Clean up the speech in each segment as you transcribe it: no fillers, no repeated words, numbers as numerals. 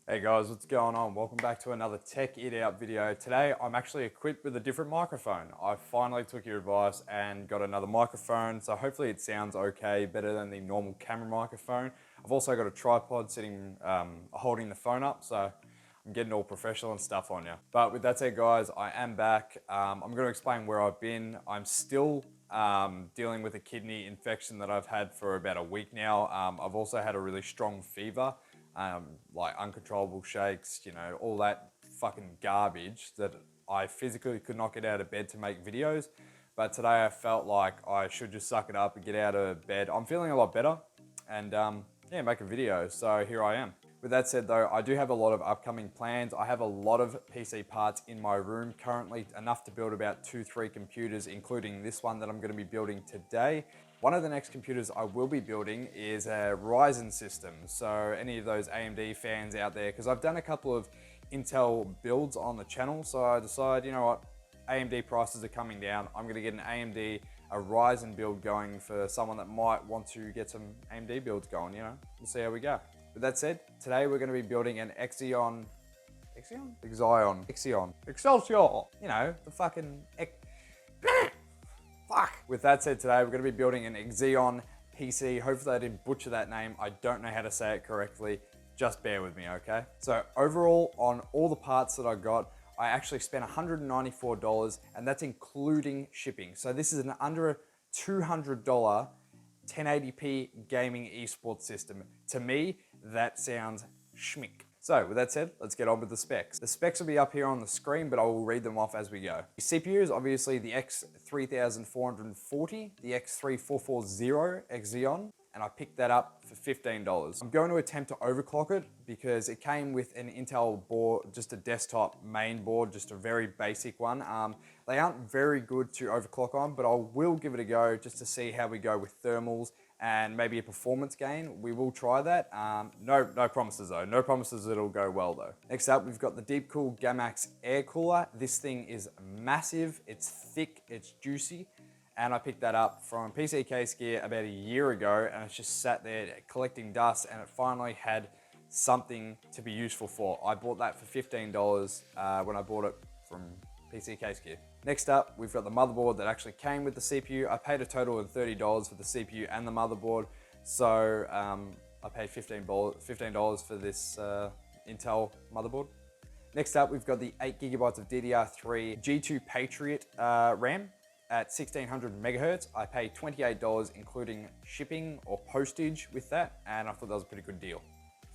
Hey guys, what's going on? Welcome back to another Tech It Out video. Today I'm actually equipped with a different microphone. I finally took your advice and got another microphone, so hopefully it sounds okay, better than the normal camera microphone. I've also got a tripod sitting, holding the phone up, so I'm getting all professional and stuff on you. But with that said guys, I am back. I'm going to explain where I've been. I'm still dealing with a kidney infection that I've had for about a week now. I've also had a really strong fever. Like uncontrollable shakes, all that fucking garbage that I physically could not get out of bed to make videos. But today I felt like I should just suck it up and get out of bed. I'm feeling a lot better and yeah, make a video. So here I am. With that said though, I do have a lot of upcoming plans. I have a lot of PC parts in my room currently, enough to build about 2-3 computers, including this one that I'm going to be building today. One of the next computers I will be building is a Ryzen system. So any of those AMD fans out there, because I've done a couple of Intel builds on the channel, so I decided, you know what, AMD prices are coming down. I'm gonna get an AMD, a Ryzen build going for someone that might want to get some AMD builds going, We'll see how we go. With that said, today we're gonna be building an Excelsior? The fucking Fuck! With that said, today we're going to be building an Xeon PC. Hopefully I didn't butcher that name. I don't know how to say it correctly. Just bear with me, okay? So overall, on all the parts that I got, I actually spent $194, and that's including shipping. So this is an under $200 1080p gaming esports system. To me, that sounds schmick. So with that said, let's get on with the specs. The specs will be up here on the screen, but I will read them off as we go. The CPU is obviously the X3440, the X3440 Xeon, and I picked that up for $15. I'm going to attempt to overclock it because it came with an Intel board, just a desktop main board, just a very basic one. They aren't very good to overclock on, but I will give it a go just to see how we go with thermals and maybe a performance gain. We will try that. No promises though. No promises it'll go well though. Next up, we've got the Deepcool Gamax air cooler. This thing is massive, it's thick, it's juicy. And I picked that up from PC Case Gear about a year ago, and it's just sat there collecting dust, and it finally had something to be useful for. I bought that for $15 when I bought it from PC Case Gear. Next up, we've got the motherboard that actually came with the CPU. I paid a total of $30 for the CPU and the motherboard, so I paid $15 for this Intel motherboard. Next up, we've got the 8GB of DDR3 G2 Patriot RAM at 1600 megahertz. I paid $28 including shipping or postage with that, and I thought that was a pretty good deal.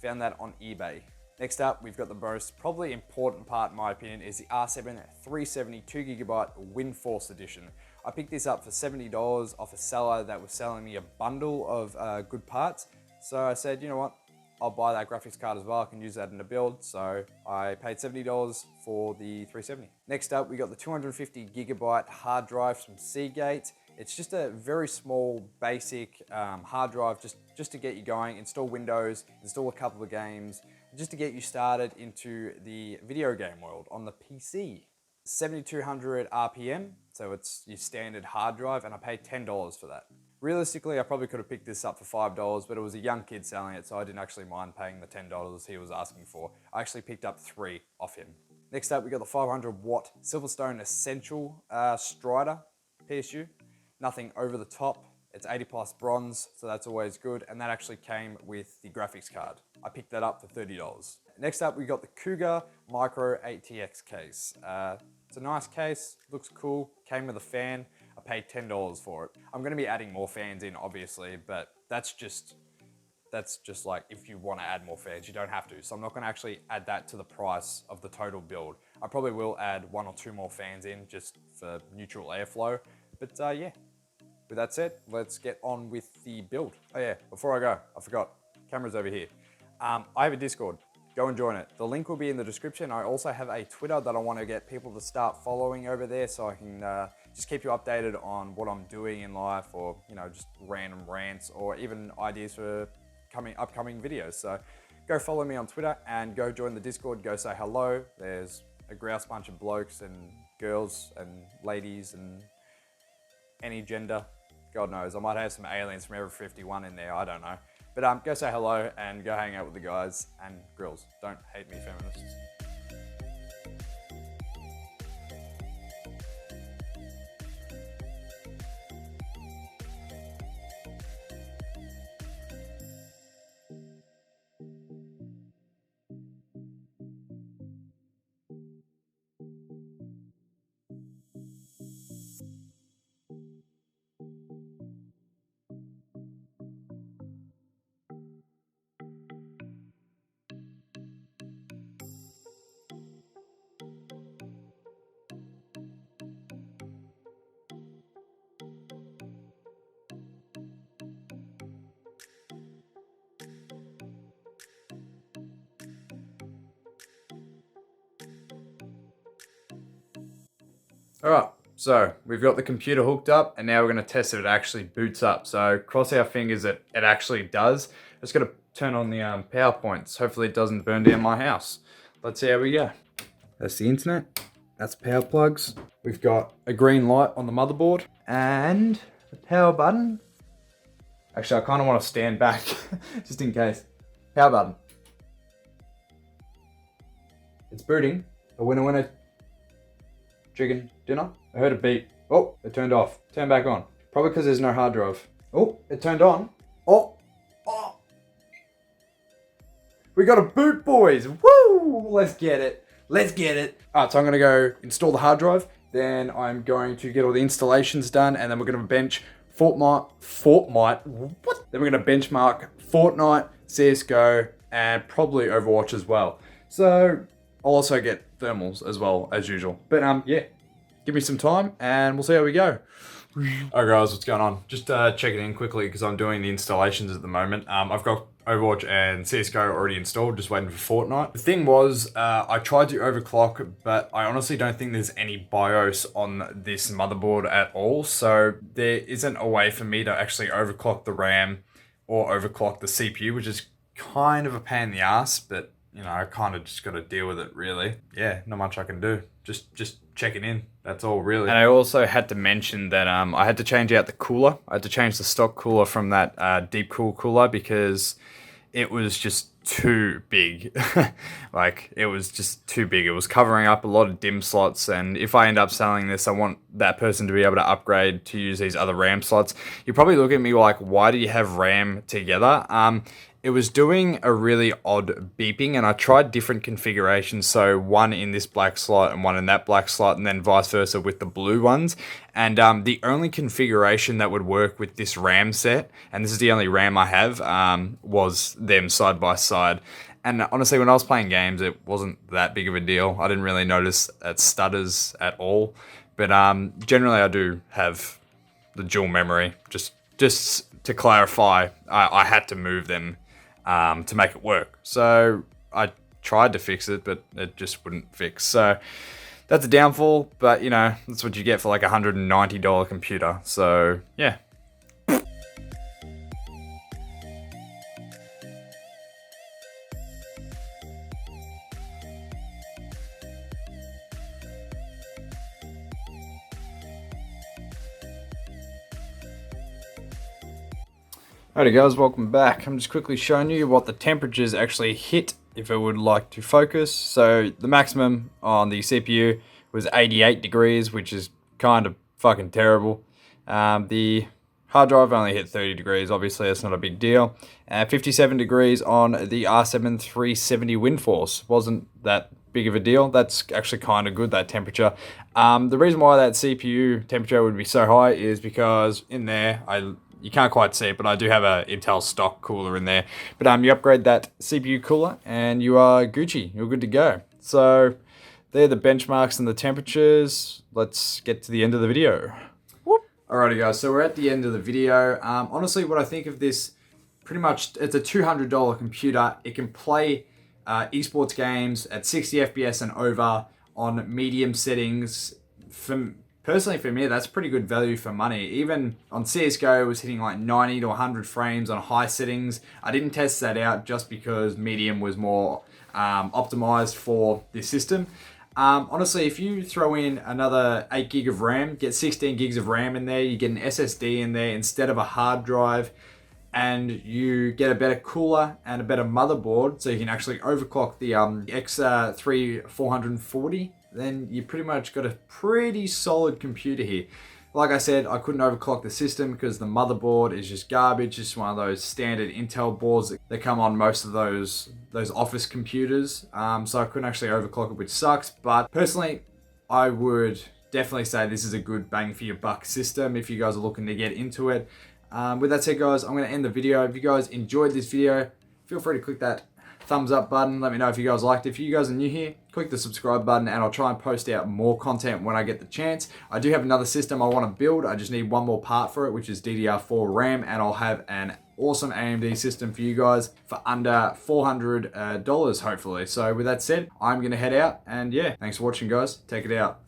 Found that on eBay. Next up, we've got the most probably important part in my opinion is the R7 370 2GB WindForce edition. I picked this up for $70 off a seller that was selling me a bundle of good parts. So I said, you know what, I'll buy that graphics card as well. I can use that in a build. So I paid $70 for the 370. Next up, we got the 250GB hard drive from Seagate. It's just a very small, basic hard drive just to get you going, install Windows, install a couple of games, just to get you started into the video game world on the PC. 7200 RPM, so it's your standard hard drive, and I paid $10 for that. Realistically, I probably could have picked this up for $5, but it was a young kid selling it, so I didn't actually mind paying the $10 he was asking for. I actually picked up 3 off him. Next up, we got the 500 watt Silverstone Essential Strider PSU. Nothing over the top. It's 80 plus bronze, so that's always good. And that actually came with the graphics card. I picked that up for $30. Next up, we got the Cougar Micro ATX case. It's a nice case, looks cool, came with a fan. I paid $10 for it. I'm gonna be adding more fans in, obviously, but that's just like if you wanna add more fans, you don't have to. So I'm not gonna actually add that to the price of the total build. I probably will add 1 or 2 more fans in just for neutral airflow. But yeah, with that said, let's get on with the build. Oh yeah, before I go, I forgot, camera's over here. I have a Discord, go and join it. The link will be in the description. I also have a Twitter that I want to get people to start following over there so I can just keep you updated on what I'm doing in life, or just random rants, or even ideas for upcoming videos. So go follow me on Twitter and go join the Discord, go say hello. There's a grouse bunch of blokes and girls and ladies and any gender. God knows, I might have some aliens from Area 51 in there, I don't know. But go say hello and go hang out with the guys and grills. Don't hate me, feminists. All right, so we've got the computer hooked up and now we're gonna test if it actually boots up. So cross our fingers that it actually does. Just gotta turn on the power points. Hopefully it doesn't burn down my house. Let's see how we go. That's the internet, that's power plugs. We've got a green light on the motherboard and the power button. Actually, I kinda wanna stand back just in case. Power button. It's booting, but when I chicken dinner, I heard a beep. Oh, it turned off. Turn back on. Probably because there's no hard drive. Oh, it turned on. Oh. We got a boot, boys. Woo! Let's get it. Let's get it. All right, so I'm gonna go install the hard drive. Then I'm going to get all the installations done, and then we're gonna bench Fortnite. What? Then we're gonna benchmark Fortnite, CS:GO, and probably Overwatch as well. So I'll also get thermals as well as usual. But yeah, give me some time and we'll see how we go. Alright guys, what's going on? Just checking in quickly because I'm doing the installations at the moment. I've got Overwatch and CSGO already installed, just waiting for Fortnite. The thing was, I tried to overclock, but I honestly don't think there's any BIOS on this motherboard at all. So there isn't a way for me to actually overclock the RAM or overclock the CPU, which is kind of a pain in the ass, but you know, I kind of just got to deal with it, really. Yeah, not much I can do. Just checking in. That's all, really. And I also had to mention that I had to change out the cooler. I had to change the stock cooler from that Deepcool cooler because it was just too big. Like, it was just too big. It was covering up a lot of DIMM slots, and if I end up selling this, I want that person to be able to upgrade to use these other RAM slots. You probably look at me like, why do you have RAM together? It was doing a really odd beeping, and I tried different configurations, so one in this black slot and one in that black slot, and then vice versa with the blue ones. And the only configuration that would work with this RAM set, and this is the only RAM I have, was them side by side. And honestly, when I was playing games, it wasn't that big of a deal. I didn't really notice it stutters at all. But generally, I do have the dual memory. Just to clarify, I had to move them to make it work. So I tried to fix it, but it just wouldn't fix. So that's a downfall, but you know, that's what you get for like a $190 computer. So yeah. Alrighty guys, welcome back. I'm just quickly showing you what the temperatures actually hit if it would like to focus. So the maximum on the CPU was 88 degrees, which is kind of fucking terrible. The hard drive only hit 30 degrees, obviously that's not a big deal. 57 degrees on the R7 370 WindForce, wasn't that big of a deal. That's actually kind of good, that temperature. The reason why that CPU temperature would be so high is because in there, you can't quite see it, but I do have a Intel stock cooler in there. But you upgrade that CPU cooler and you are Gucci. You're good to go. So they're the benchmarks and the temperatures. Let's get to the end of the video. Whoop. Alrighty guys, so we're at the end of the video. Honestly, what I think of this, pretty much it's a $200 computer. It can play esports games at 60 FPS and over on medium settings. Personally, for me, that's pretty good value for money. Even on CSGO, it was hitting like 90 to 100 frames on high settings. I didn't test that out just because medium was more optimized for this system. Honestly, if you throw in another 8 gig of RAM, get 16 gigs of RAM in there, you get an SSD in there instead of a hard drive, and you get a better cooler and a better motherboard, so you can actually overclock the X3 440, then you pretty much got a pretty solid computer here. Like I said, I couldn't overclock the system because the motherboard is just garbage. Just one of those standard Intel boards that come on most of those office computers. So I couldn't actually overclock it, which sucks. But personally, I would definitely say this is a good bang for your buck system if you guys are looking to get into it. With that said, guys, I'm going to end the video. If you guys enjoyed this video, feel free to click that thumbs up button. Let me know if you guys liked it. If you guys are new here, click the subscribe button and I'll try and post out more content when I get the chance. I do have another system I want to build. I just need one more part for it, which is DDR4 RAM, and I'll have an awesome AMD system for you guys for under $400 hopefully. So with that said, I'm going to head out, and yeah, thanks for watching, guys. Take it out.